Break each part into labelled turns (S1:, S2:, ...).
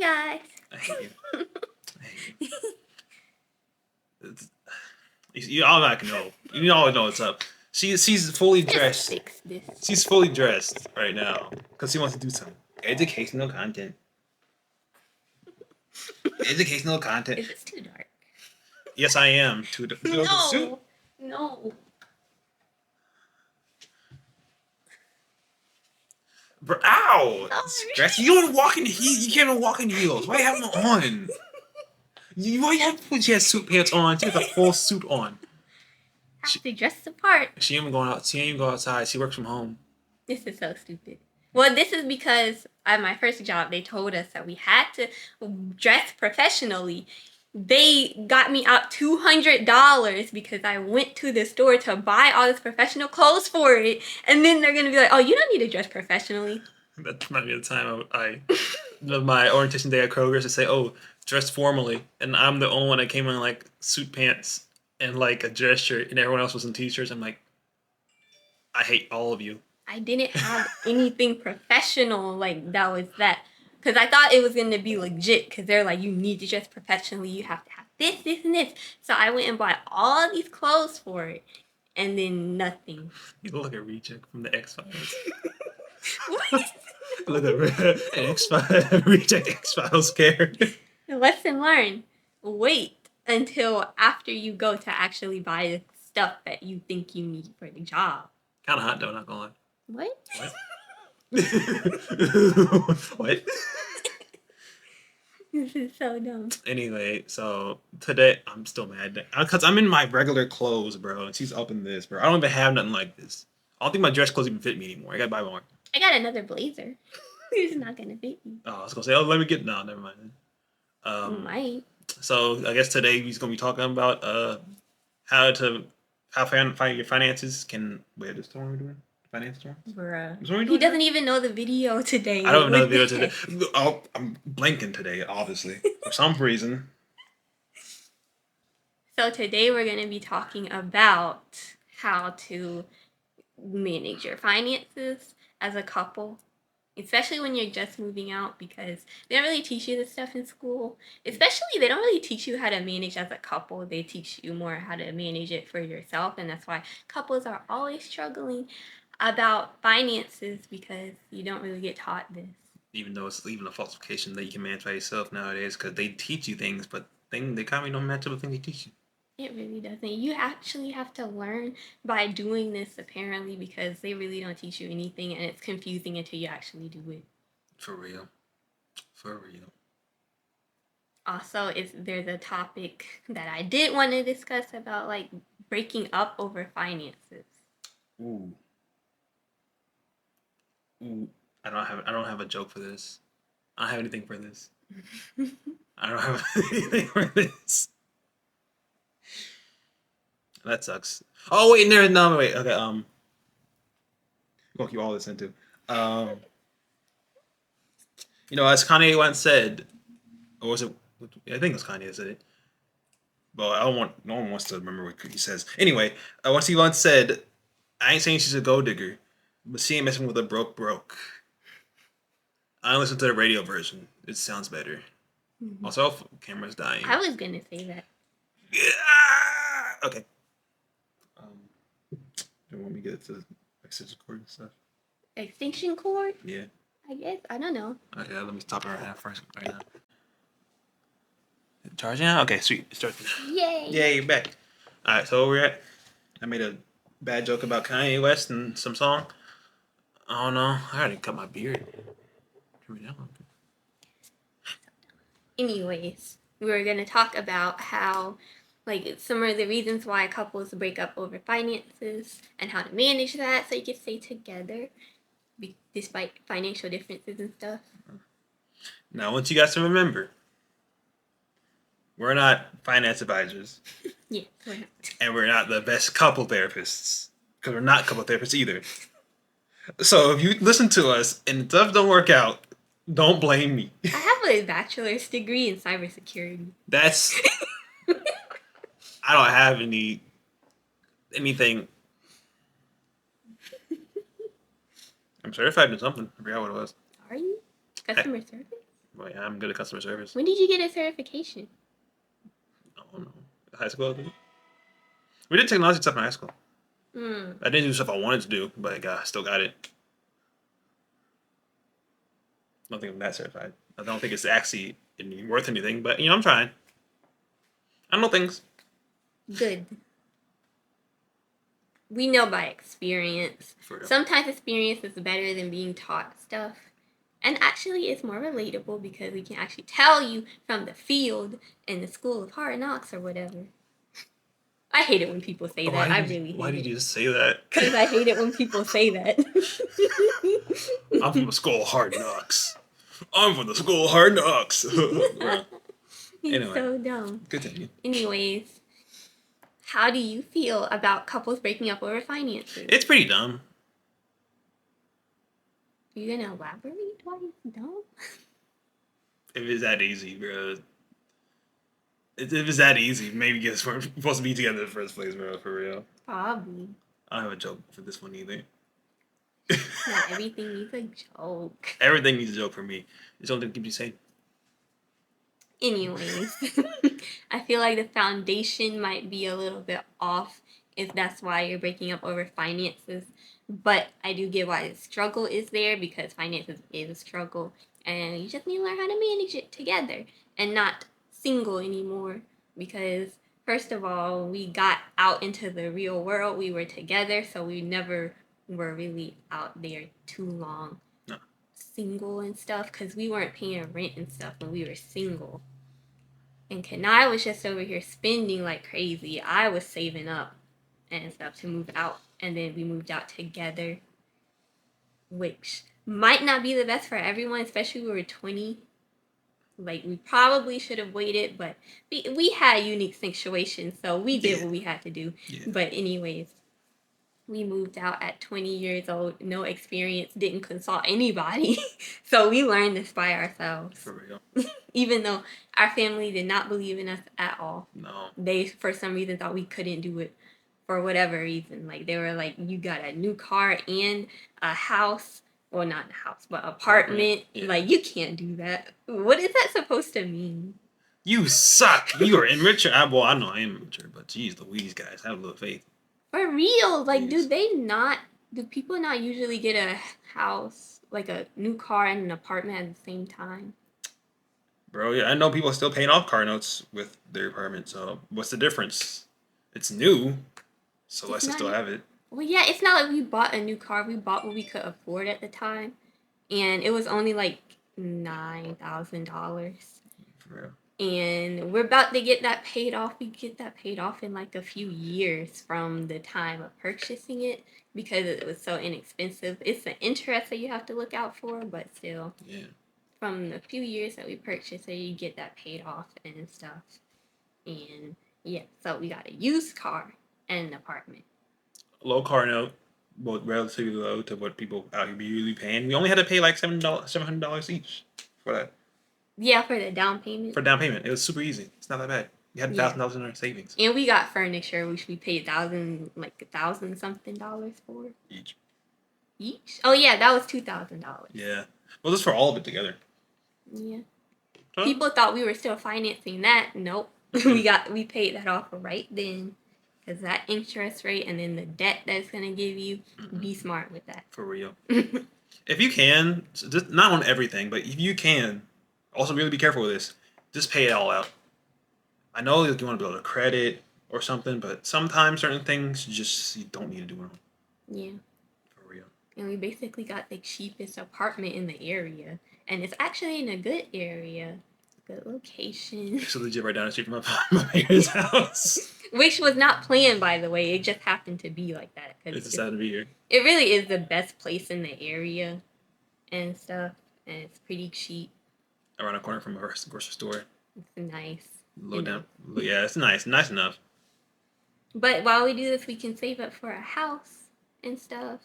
S1: guys.
S2: I hate you. I hate you. You all I can know. You all know what's up. She's fully dressed.
S1: Fix this.
S2: She's fully dressed right now because she wants to do some educational content. Educational content.
S1: Is this too dark?
S2: Yes, I am.
S1: No. No.
S2: Bro, ow!
S1: Sorry.
S2: Dress. You don't walk in heels. You can't even walk in heels. Why you have them on? Why you have to put your suit pants on? She has a full suit on.
S1: Have to dress the part.
S2: She ain't even going out. She ain't even go outside. She works from home.
S1: This is so stupid. Well, this is because at my first job, they told us that we had to dress professionally. They got me out $200 because I went to the store to buy all this professional clothes for it. And then they're going to be like, oh, you don't need to dress professionally.
S2: That might be the time my orientation day at Kroger's to say, oh, dress formally. And I'm the only one that came in like suit pants and like a dress shirt and everyone else was in t-shirts. I'm like, I hate all of you.
S1: I didn't have anything professional like that was that. Because I thought it was going to be legit. Because they're like, you need to dress professionally. You have to have this, this, and this. So I went and bought all these clothes for it. And then nothing.
S2: You look like a reject from the X-Files.
S1: What?
S2: Look at X-Files, reject X-Files character.
S1: Lesson learned. Wait until after you go to actually buy the stuff that you think you need for the job.
S2: Kind of hot though, not gonna lie.
S1: What?
S2: What?
S1: This is so dumb.
S2: Anyway, so today I'm still mad because I'm in my regular clothes, bro, and she's up in this, bro. I don't even have nothing like this. I don't think my dress clothes even fit me anymore. I gotta buy more.
S1: I got another blazer. It's not gonna fit you.
S2: Oh, I was gonna say, let me get no, never mind.
S1: Might.
S2: So I guess today he's gonna be talking about how find your finances can. Wait, this time we're doing finance tomorrow.
S1: Bruh. He doesn't even know the video today.
S2: I don't even know the video today. I'm blanking today, obviously, for some reason.
S1: So today we're going to be talking about how to manage your finances as a couple, especially when you're just moving out, because they don't really teach you this stuff in school. Especially, they don't really teach you how to manage as a couple. They teach you more how to manage it for yourself, and that's why couples are always struggling about finances, because you don't really get taught this.
S2: Even though it's even a falsification that you can manage by yourself nowadays, because they teach you things, but they kind of don't match up with things they teach you.
S1: It really doesn't. You actually have to learn by doing this, apparently, because they really don't teach you anything, and it's confusing until you actually do it.
S2: For real. For real.
S1: Also, there's a topic that I did want to discuss about, like, breaking up over finances.
S2: Ooh. I don't have a joke for this. I don't have anything for this. I don't have anything for this. That sucks. Oh wait, no, wait. Okay, I'm gonna keep all this into. As Kanye once said, or was it? I think it was Kanye that said it. But no one wants to remember what he says. Anyway, once he once said, "I ain't saying she's a gold digger, but she ain't messing with a broke." I listened to the radio version. It sounds better. Mm-hmm. Also, camera's dying.
S1: I was gonna say that.
S2: Yeah. Okay. Do you want me to get to extension cord and stuff?
S1: Extinction cord?
S2: Yeah.
S1: I guess. I don't know.
S2: Okay, let me stop it right now. Charging now? Okay, sweet. It's charging.
S1: Yay!
S2: Yay, you're back. Alright, so where we're at. I made a bad joke about Kanye West and some song. I don't know. I already cut my beard.
S1: Anyways, we were going to talk about how, like, some of the reasons why couples break up over finances and how to manage that so you can stay together despite financial differences and stuff.
S2: Now, I want you guys to remember, we're not finance advisors.
S1: Yeah, we're not.
S2: And we're not the best couple therapists, because we're not couple therapists either. So if you listen to us and stuff don't work out, don't blame me.
S1: I have a bachelor's degree in cybersecurity.
S2: That's... I don't have anything. I'm certified in something. I forgot what it was.
S1: Are you? Customer service?
S2: But yeah, I'm good at customer service.
S1: When did you get a certification?
S2: I don't know. High school, I think. We did technology stuff in high school.
S1: Hmm.
S2: I didn't do stuff I wanted to do, but I still got it. I don't think I'm that certified. I don't think it's actually worth anything, but I'm trying. I know things.
S1: Good. We know by experience.
S2: For real.
S1: Sometimes experience is better than being taught stuff. And actually, it's more relatable because we can actually tell you from the field in the school of hard knocks or whatever. I hate it when people say that. I really
S2: Why
S1: hate
S2: did
S1: it.
S2: you just say that?
S1: Because I hate it when people say that.
S2: I'm from the school of hard knocks. I'm from the school of hard knocks. Well,
S1: He's
S2: anyway,
S1: so dumb.
S2: continue.
S1: Anyways, how do you feel about couples breaking up over finances?
S2: It's pretty dumb.
S1: Are you gonna elaborate why it's dumb?
S2: If it's that easy, bro. If it's that easy, maybe guess we're supposed to be together in the first place, bro. For real.
S1: Probably.
S2: I don't have a joke for this one either.
S1: Not everything needs a joke.
S2: Everything needs a joke for me. It's only to keep you sane.
S1: Anyways, I feel like the foundation might be a little bit off if that's why you're breaking up over finances. But I do get why the struggle is there because finances is a struggle and you just need to learn how to manage it together and not single anymore because first of all, we got out into the real world. We were together, so we never were really out there too long.
S2: No.
S1: Single and stuff because we weren't paying rent and stuff when we were single. And Kanai was just over here spending like crazy. I was saving up and stuff to move out. And then we moved out together, which might not be the best for everyone, especially when we were 20. Like, we probably should have waited, but we had unique situations, so we did what we had to do.
S2: Yeah.
S1: But anyways, we moved out at 20 years old, no experience, didn't consult anybody. So we learned this by ourselves.
S2: For real.
S1: Even though our family did not believe in us at all.
S2: No.
S1: They, for some reason, thought we couldn't do it for whatever reason. Like, they were like, you got a new car and a house. Well, not a house, but apartment.
S2: Yeah.
S1: Like, you can't do that. What is that supposed to mean?
S2: You suck. You are immature. Well, I know I am immature, but geez Louise, guys, have a little faith.
S1: For real. Like,
S2: Please.
S1: do people not usually get a house, like a new car and an apartment at the same time?
S2: Bro, yeah, I know people are still paying off car notes with their apartment, so what's the difference? It's new, so let's still have it.
S1: Well, yeah, it's not like we bought a new car. We bought what we could afford at the time. And it was only like $9,000.
S2: For real.
S1: And we're about to get that paid off. We get that paid off in like a few years from the time of purchasing it because it was so inexpensive. It's the interest that you have to look out for, but still.
S2: Yeah.
S1: From the few years that we purchased it, you get that paid off and stuff. And yeah, so we got a used car and an apartment.
S2: Low car note, but relatively low to what people out here be usually paying. We only had to pay like $700 each for that.
S1: Yeah, for the down payment.
S2: For down payment, it was super easy. It's not that bad. We had $1,000 in our savings.
S1: And we got furniture, which we paid $1,000 something for
S2: Each.
S1: Each? Oh yeah, that was $2,000.
S2: Yeah. Well, just for all of it together.
S1: Yeah.
S2: Huh?
S1: People thought we were still financing that. Nope. we paid that off right then. Because that interest rate and then the debt that's going to give you, be smart with that.
S2: For real. If you can, just not on everything, but if you can, also really be careful with this. Just pay it all out. I know you want to build a credit or something, but sometimes certain things you don't need to do them.
S1: Yeah.
S2: For real.
S1: And we basically got the cheapest apartment in the area. And it's actually in a good area. Good location.
S2: It's legit right down the street from my parents' house.
S1: Which was not planned, by the way. It just happened to be like that.
S2: It just happened to be here.
S1: It really is the best place in the area and stuff. And it's pretty cheap.
S2: Around the corner from a grocery store.
S1: It's nice.
S2: Low down. Yeah, it's nice. Nice enough.
S1: But while we do this, we can save up for a house and stuff.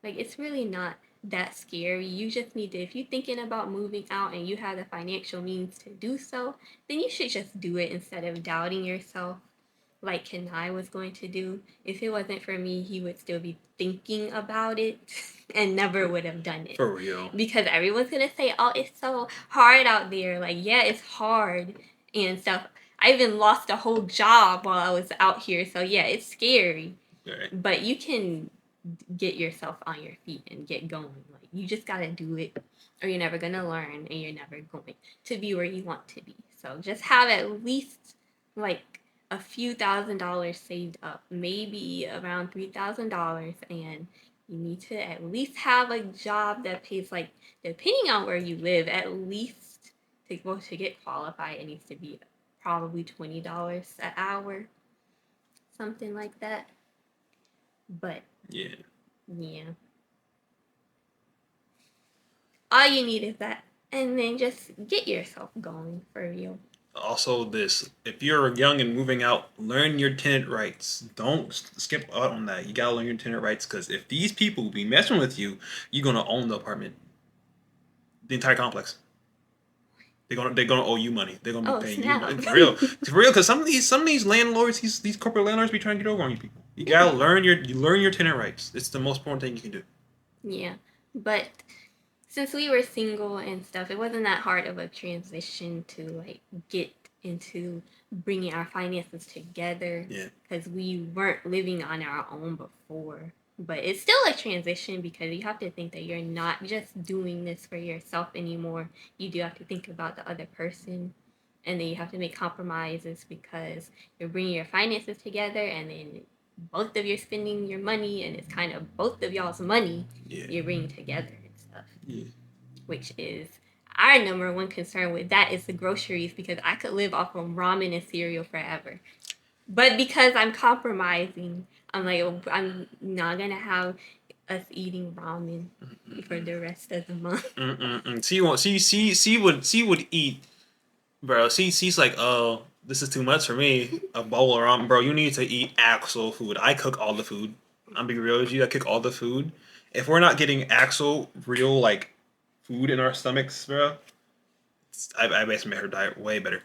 S1: Like, it's really not that scary. You just need to, if you're thinking about moving out and you have the financial means to do so, then you should just do it instead of doubting yourself. like Kenai was going to do. If it wasn't for me, he would still be thinking about it and never would have done it.
S2: For real.
S1: Because everyone's going to say, oh, it's so hard out there. Like, yeah, it's hard and stuff. I even lost a whole job while I was out here. So, yeah, it's scary.
S2: Right.
S1: But you can get yourself on your feet and get going. Like, you just got to do it or you're never going to learn and you're never going to be where you want to be. So, just have at least, like, a few $1,000s saved up, maybe around $3,000, and you need to at least have a job that pays, like, depending on where you live, at least to get qualified, it needs to be probably $20 an hour, something like that. But
S2: yeah,
S1: all you need is that, and then just get yourself going for real.
S2: Also, if you're young and moving out, learn your tenant rights. Don't skip out on that. You gotta learn your tenant rights because if these people be messing with you, you're gonna own the apartment, the entire complex. They're gonna owe you money. They're gonna be paying you money. For real, because some of these landlords, these corporate landlords, be trying to get over on you people. You gotta learn your tenant rights. It's the most important thing you can do.
S1: Yeah, but since we were single and stuff, it wasn't that hard of a transition to like get into bringing our finances together.
S2: Yeah.
S1: Because we weren't living on our own before. But it's still a transition because you have to think that you're not just doing this for yourself anymore. You do have to think about the other person. And then you have to make compromises because you're bringing your finances together and then both of you are spending your money and it's kind of both of y'all's money you're bringing together and stuff.
S2: Yeah.
S1: Which is our number one concern with that is the groceries because I could live off of ramen and cereal forever. But because I'm compromising, I'm like, I'm not going to have us eating ramen for the rest of the month.
S2: She would eat, bro. She's like, oh, this is too much for me. A bowl of ramen, bro. You need to eat actual food. I cook all the food. I'm being real with you. I cook all the food. If we're not getting actual, real like food in our stomachs, bro, I basically made her diet way better.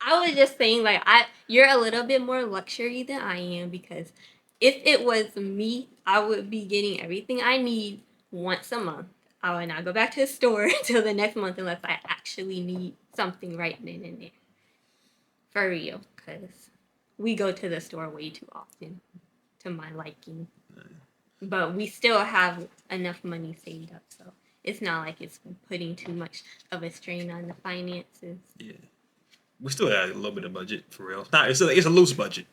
S1: I was just saying, like, you're a little bit more luxury than I am because if it was me, I would be getting everything I need once a month. I would not go back to the store until the next month unless I actually need something right then and there. For real, because we go to the store way too often to my liking. But we still have enough money saved up, so it's not like it's putting too much of a strain on the finances.
S2: Yeah. We still have a little bit of budget for real. It's a loose budget,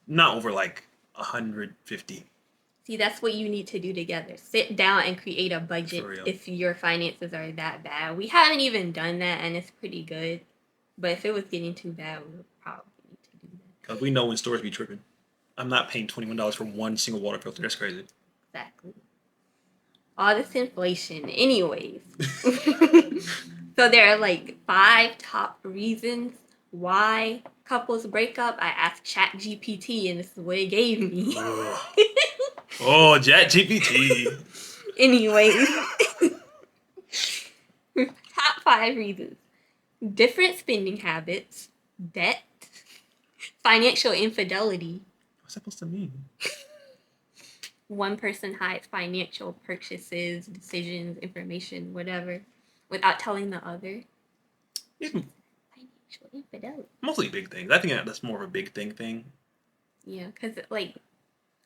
S2: not over like 150.
S1: See, that's what you need to do together. Sit down and create a budget if your finances are that bad. We haven't even done that, and it's pretty good. But if it was getting too bad, we would probably need to do that.
S2: Because we know when stores be tripping. I'm not paying $21 for one single water filter. That's crazy.
S1: Exactly. All this inflation. Anyways. So there are like 5 top reasons why couples break up. I asked ChatGPT, and this is what it gave me.
S2: Oh, ChatGPT.
S1: Anyways. Top 5 reasons. Different spending habits, debt, financial infidelity.
S2: What's that supposed to mean?
S1: One person hides financial purchases, decisions, information, whatever, without telling the other. Financial infidelity.
S2: Mostly big things. I think that's more of a big thing.
S1: Yeah, because like,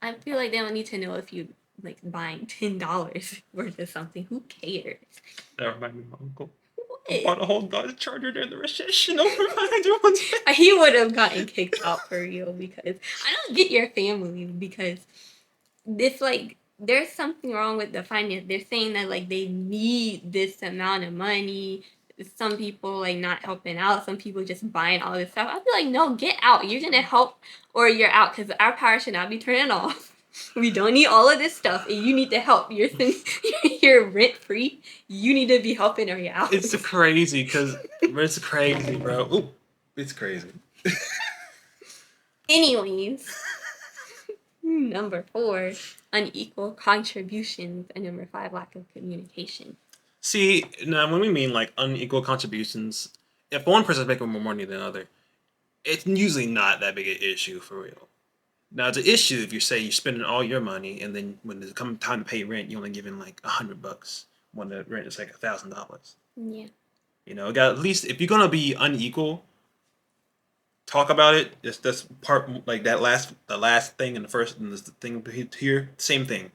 S1: I feel like they don't need to know if you like buying $10 worth of something. Who cares?
S2: That reminds me of my uncle. I bought a whole Dodge Charger during the recession over
S1: He would have gotten kicked out for real because I don't get your family because this like there's something wrong with the finance. They're saying that like they need this amount of money. Some people like not helping out. Some people just buying all this stuff. I'd be like, no, get out. You're gonna help or you're out because our power should not be turning off. We don't need all of this stuff, and you need to help. You're rent free. You need to be helping or you're out.
S2: It's crazy because it's crazy, bro. Ooh, it's crazy.
S1: Anyways, number 4, unequal contributions, and number 5, lack of communication.
S2: See, now when we mean like unequal contributions, if one person's making more money than the other, it's usually not that big an issue for real. Now it's an issue if you say you're spending all your money and then when it's come time to pay rent, you're only giving like $100 when the rent is like $1,000.
S1: Yeah.
S2: You know, got at least if you're gonna be unequal, talk about it. That's part like the last thing and the first and the thing here, same thing.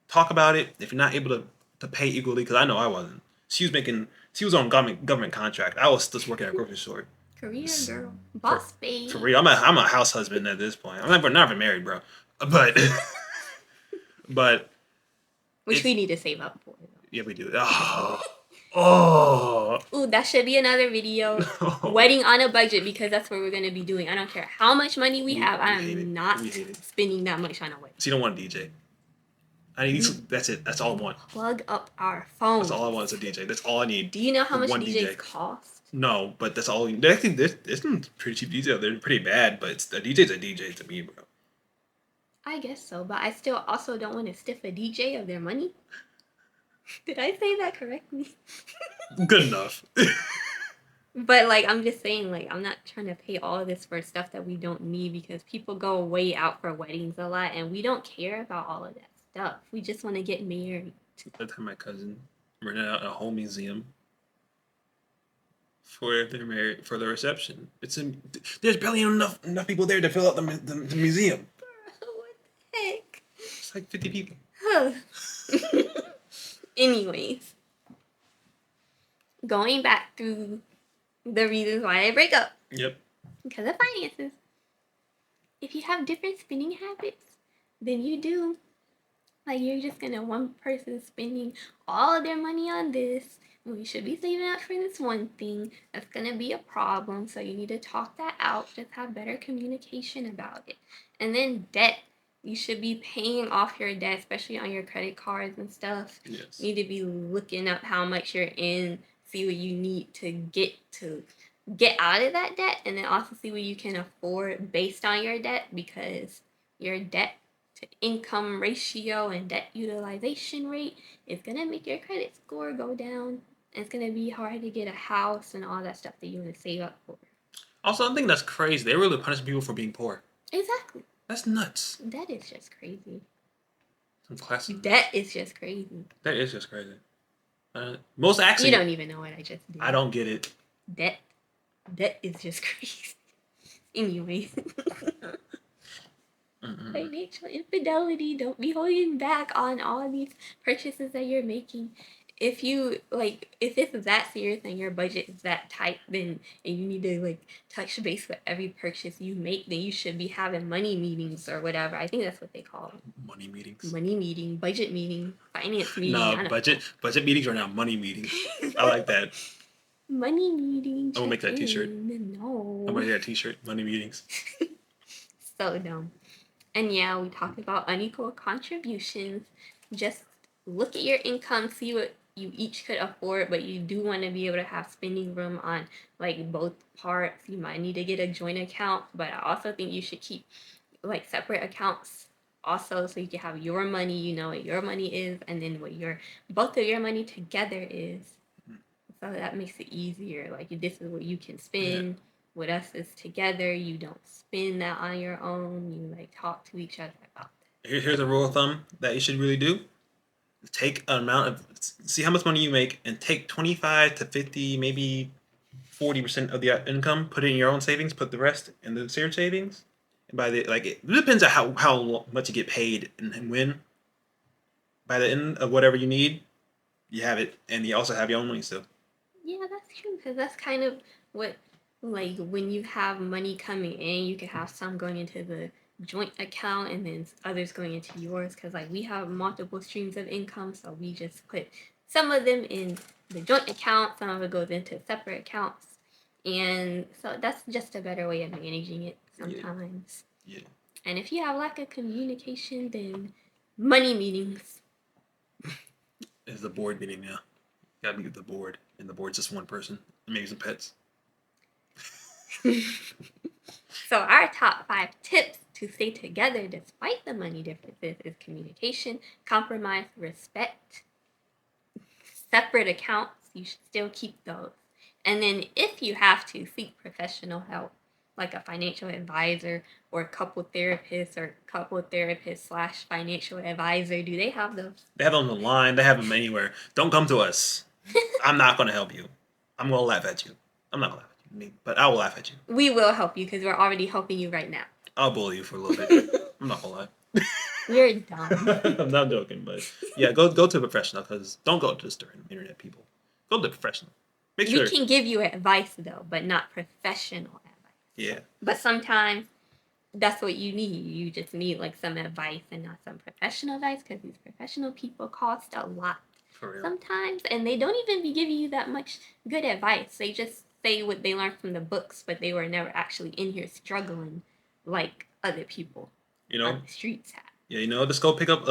S2: Talk about it. If you're not able to pay equally, because I know I wasn't. She was on government contract. I was just working at a grocery store.
S1: Career girl.
S2: For,
S1: Boss babe.
S2: for real, I'm a house husband at this point. I'm never married, bro. But but
S1: Which we need to save up for.
S2: yeah, we do. Oh.
S1: Ooh, that should be another video. Wedding on a budget, because that's what we're gonna be doing. I don't care how much money we have. I am not spending that much on a wedding.
S2: So you don't want a DJ. That's it. That's all I want.
S1: Plug up our phone.
S2: That's all I want is a DJ. That's all I need.
S1: Do you know how much DJs cost?
S2: No, but that's all. Actually, there's some pretty cheap DJs out there. They're pretty bad, but a DJ's a DJ to me, bro.
S1: I guess so, but I still also don't want to stiff a DJ of their money. Did I say that correctly?
S2: Good enough.
S1: But like, I'm just saying, like, I'm not trying to pay all of this for stuff that we don't need, because people go way out for weddings a lot and we don't care about all of that stuff. We just want to get married.
S2: That time my cousin rented out a whole museum for the reception. There's barely enough people there to fill out the museum.
S1: What the heck?
S2: It's like 50 people.
S1: Anyways, going back through the reasons why they break up.
S2: Yep.
S1: Because of finances. If you have different spending habits than you do, like you're just gonna one person spending all of their money on this, and we should be saving up for this one thing, that's gonna be a problem. So you need to talk that out. Just have better communication about it. And then debt. You should be paying off your debt, especially on your credit cards and stuff.
S2: Yes.
S1: You need to be looking up how much you're in, see what you need to get out of that debt, and then also see what you can afford based on your debt, because your debt to income ratio and debt utilization rate is going to make your credit score go down. And it's going to be hard to get a house and all that stuff that you want to save up for.
S2: Also, I think that's crazy. They really punish people for being poor.
S1: Exactly.
S2: That's nuts.
S1: That is just crazy.
S2: Some classic.
S1: That is just crazy.
S2: That is just crazy. Most actually.
S1: You don't even know what I just did.
S2: I don't get it.
S1: That is just crazy. Anyways. Financial infidelity. Don't be holding back on all these purchases that you're making. If it's that serious and your budget is that tight, then and you need to like touch base with every purchase you make, then you should be having money meetings or whatever. I think that's what they call them.
S2: Money meetings.
S1: Money meeting, budget meeting, finance meeting.
S2: No, budget meetings are now money meetings. I like that.
S1: Money meeting.
S2: I'm gonna make that t-shirt.
S1: No.
S2: I'm gonna get a t-shirt. Money meetings.
S1: So dumb. And yeah, we talked about unequal contributions. Just look at your income, see what you each could afford, but you do want to be able to have spending room on like both parts. You might need to get a joint account, but I also think you should keep like separate accounts also, so you can have your money, you know what your money is, and then what your both of your money together is. So that makes it easier. Like, this is what you can spend. Yeah. With us is together. You don't spend that on your own. You like talk to each other about that.
S2: Here's a rule of thumb that you should really do. Take an amount of, see how much money you make, and take 25 to 50, maybe 40% of the income, put it in your own savings, put the rest in the shared savings. And by the, like, it depends on how much you get paid and when. By the end of whatever you need, you have it, and you also have your own money still.
S1: Yeah, that's true, because that's kind of what, like, when you have money coming in, you can have some going into the joint account and then others going into yours, because like we have multiple streams of income, so we just put some of them in the joint account, some of it goes into separate accounts, and so that's just a better way of managing it sometimes.
S2: Yeah.
S1: And if you have lack of communication, then money meetings
S2: is the board meeting now. You gotta meet with the board, and the board's just one person, maybe some pets.
S1: So our top 5 tips to stay together despite the money differences is communication, compromise, respect, separate accounts. You should still keep those. And then if you have to, seek professional help, like a financial advisor or a couple therapist or couple therapist slash financial advisor. Do they have those?
S2: They have them on the line. They have them anywhere. Don't come to us. I'm not going to help you. I'm going to laugh at you. I'm not going to laugh at you, but I will laugh at you.
S1: We will help you because we're already helping you right now.
S2: I'll bully you for a little bit. I'm not going to lie.
S1: You're dumb.
S2: I'm not joking, but yeah, go to a professional, because don't go just during internet people. Go to a professional. Make sure.
S1: We can give you advice though, but not professional advice.
S2: Yeah.
S1: But sometimes that's what you need. You just need like some advice and not some professional advice, because these professional people cost a lot
S2: For real.
S1: sometimes, and they don't even be giving you that much good advice. They just say what they learned from the books, but they were never actually in here struggling like other people on the streets have.
S2: Yeah, just go pick up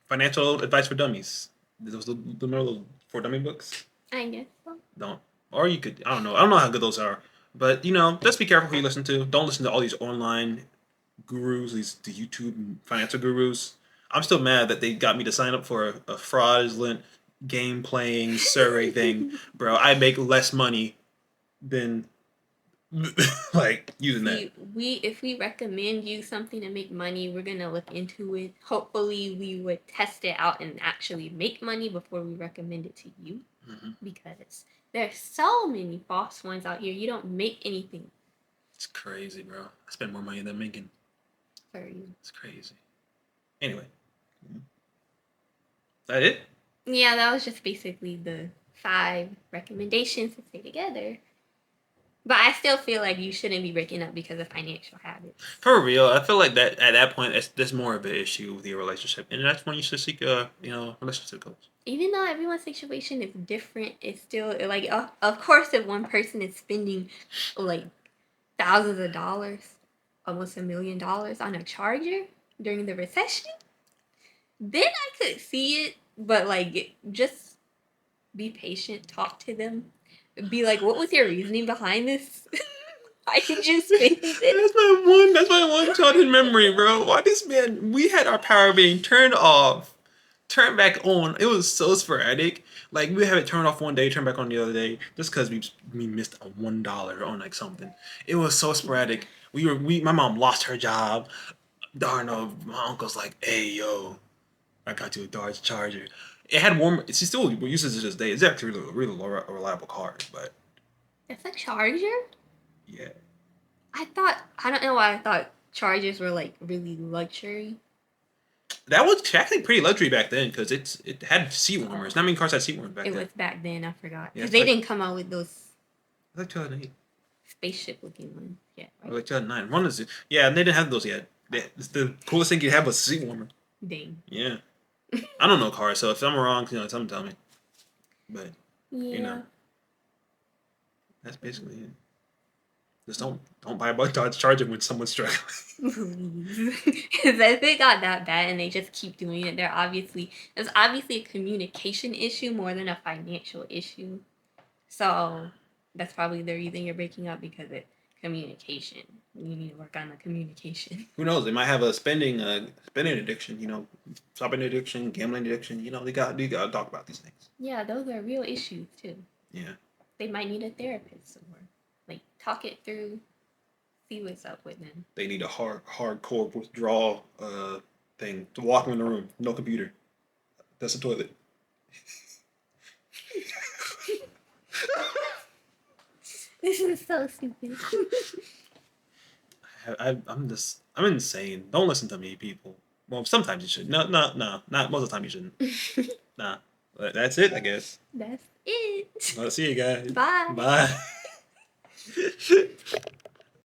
S2: financial advice for dummies. Those little for dummy books.
S1: I guess so.
S2: Don't. Or you could, I don't know how good those are. But, just be careful who you listen to. Don't listen to all these online gurus, the YouTube financial gurus. I'm still mad that they got me to sign up for a fraudulent game playing survey thing. Bro, I make less money than like using that.
S1: If we recommend you something to make money, we're gonna look into it. Hopefully we would test it out and actually make money before we recommend it to you.
S2: Mm-hmm.
S1: Because there's so many false ones out here. You don't make anything.
S2: It's crazy, bro. I spend more money than I'm making.
S1: For you.
S2: It's crazy. Anyway. Is that it?
S1: Yeah, that was just basically the 5 recommendations to stay together. But I still feel like you shouldn't be breaking up because of financial habits.
S2: For real, I feel like that at that point, there's more of an issue with your relationship, and that's when you should seek relationship coach.
S1: Even though everyone's situation is different, it's still like, of course, if one person is spending like thousands of dollars, almost $1 million on a charger during the recession, then I could see it. But like, just be patient, talk to them, be like, what was your reasoning behind this? I can just spend it.
S2: That's my one childhood memory, bro. Why this man? We had our power being turned off, turned back on. It was so sporadic. Like, we have it turned off one day, turned back on the other day, just because we missed a $1 on like something. It was so sporadic. My mom lost her job. Darn, my uncle's like, hey yo, I got you a Dodge Charger. It had warm. She still uses it to this day. It's actually a really reliable car, but
S1: It's a charger?
S2: yeah.
S1: I don't know why I thought chargers were like really luxury.
S2: That was actually pretty luxury back then, because it had seat warmers. Not many cars had seat warmers back then.
S1: It was back then, I forgot.
S2: Yeah,
S1: Because they didn't come out with those
S2: like 2008.
S1: spaceship looking ones yet, right?
S2: Or like 2009. One is, yeah, they didn't have those yet. The coolest thing you have was a seat warmer.
S1: Dang.
S2: Yeah. I don't know cars, so if I'm wrong, someone tell me. But,
S1: Yeah.
S2: that's basically it. Just don't buy a Dodge Charger when someone's struggling.
S1: Please. Because if it got that bad and they just keep doing it, there's obviously a communication issue more than a financial issue. So that's probably the reason you're breaking up, because of communication. You need to work on the communication.
S2: Who knows? They might have a spending addiction, shopping addiction, gambling addiction. They got to talk about these things.
S1: Yeah, those are real issues too.
S2: Yeah.
S1: They might need a therapist or like talk it through, see what's up with them.
S2: They need a hardcore withdrawal thing to walk in the room. No computer. That's the toilet.
S1: This is so stupid.
S2: I'm insane. Don't listen to me, people. Well, sometimes you should. No, not most of the time you shouldn't. Nah. But that's it, I guess.
S1: That's it.
S2: I'll see you guys.
S1: Bye.
S2: Bye.